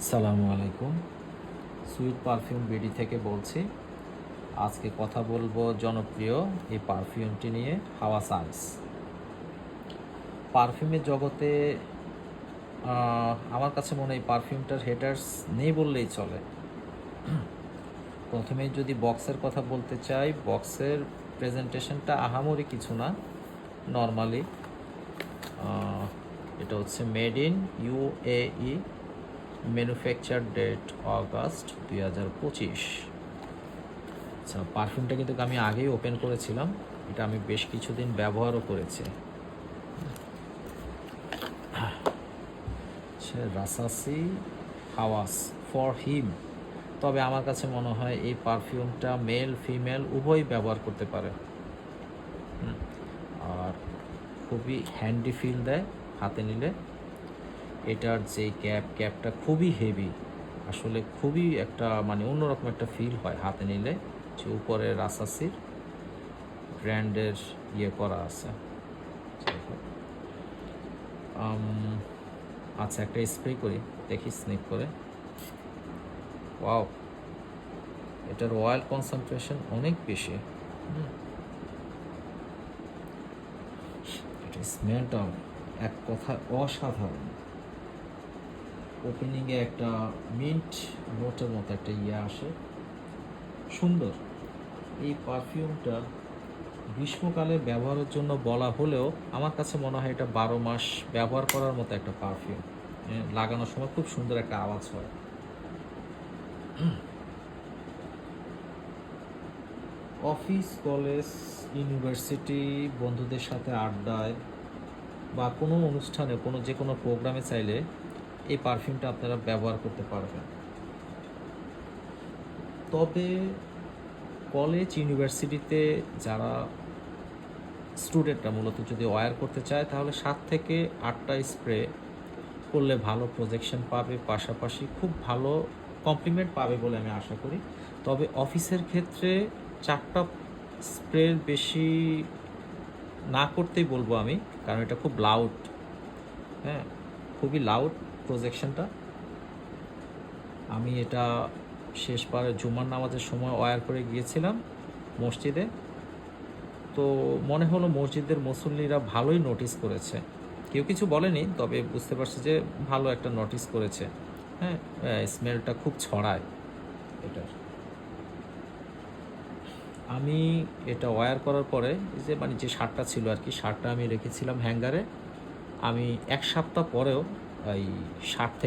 সালামু আলাইকুম। Sweet perfume BD থেকে বলছি। আজকে কথা বলবো জনপ্রিয় এই পারফিউমটি নিয়ে, হাওয়া সায়েন্স। পারফিউমের জগতে আমার কাছে মনে হয় পারফিউমটার হেটার্স নেই বললেই চলে। প্রথমেই যদি বক্সের কথা বলতে চাই, বক্সের প্রেজেন্টেশনটা আহামরি কিছু না, নর্মালি। এটা হচ্ছে made in UAE, manufacture date August 2025। আচ্ছা, পারফিউমটা কিন্তু আমি আগেই ওপেন করেছিলাম, এটা আমি বেশ কিছুদিন ব্যবহারও করেছি। রাসাসি হাওয়াস ফর হিম। তবে আমার কাছে মনে হয় এই পারফিউমটা মেল ফিমেল উভয় ব্যবহার করতে পারে। আর খুবই হ্যান্ডি ফিল দেয় হাতে নিলে। এটার যে ক্যাপটা খুবই হেভি, আসলে খুবই একটা মানে অন্যরকম একটা ফিল হয় হাতে নিলে। যে উপরে রাসাসির ব্র্যান্ডের করা আছে। আচ্ছা, একটা স্প্রে করি, দেখি স্নিফ করে। ওয়াও, এটার অয়েল কনসেন্ট্রেশন অনেক বেশি। এটা স্মেলটাও এক কথায় অসাধারণ। ওপেনিংয়ে একটা মিন্ট নোটের মতো একটা আসে, সুন্দর। এই পারফিউমটা গ্রীষ্মকালে ব্যবহারের জন্য বলা হলেও আমার কাছে মনে হয় এটা 12 মাস ব্যবহার করার মতো একটা পারফিউম। লাগানোর সময় খুব সুন্দর একটা আওয়াজ হয়। অফিস, কলেজ, ইউনিভার্সিটি, বন্ধুদের সাথে আড্ডায় বা কোনো অনুষ্ঠানে, যে কোনো প্রোগ্রামে চাইলে এই পারফিউমটা আপনারা ব্যবহার করতে পারবেন। তবে কলেজ, ইউনিভার্সিটিতে যারা স্টুডেন্টরা মূলত যদি ওয়্যার করতে চায়, তাহলে 7 থেকে 8টা স্প্রে করলে ভালো প্রজেকশন পাবে, পাশাপাশি খুব ভালো কমপ্লিমেন্ট পাবে বলে আমি আশা করি। তবে অফিসের ক্ষেত্রে 4টা স্প্রের বেশি না করতেই বলবো আমি, কারণ এটা খুব লাউড। হ্যাঁ, খুবই লাউড প্রজেকশনটা। আমি এটা শেষবারে জুমার নামাজের সময় ওয়্যার করে গিয়েছিলাম মসজিদে। তো মনে হলো মসজিদের মুসল্লিরা ভালোই নোটিস করেছে। কেউ কিছু বলেনি, তবে বুঝতে পারছি যে ভালো একটা নোটিস করেছে। হ্যাঁ, স্মেলটা খুব ছড়ায় এটার। আমি এটা ওয়্যার করার পরে যে শার্টটা ছিল আর কি, শার্টটা আমি রেখেছিলাম হ্যাঙ্গারে। আমি 1 সপ্তাহ পরেও এই শার্ট থেকে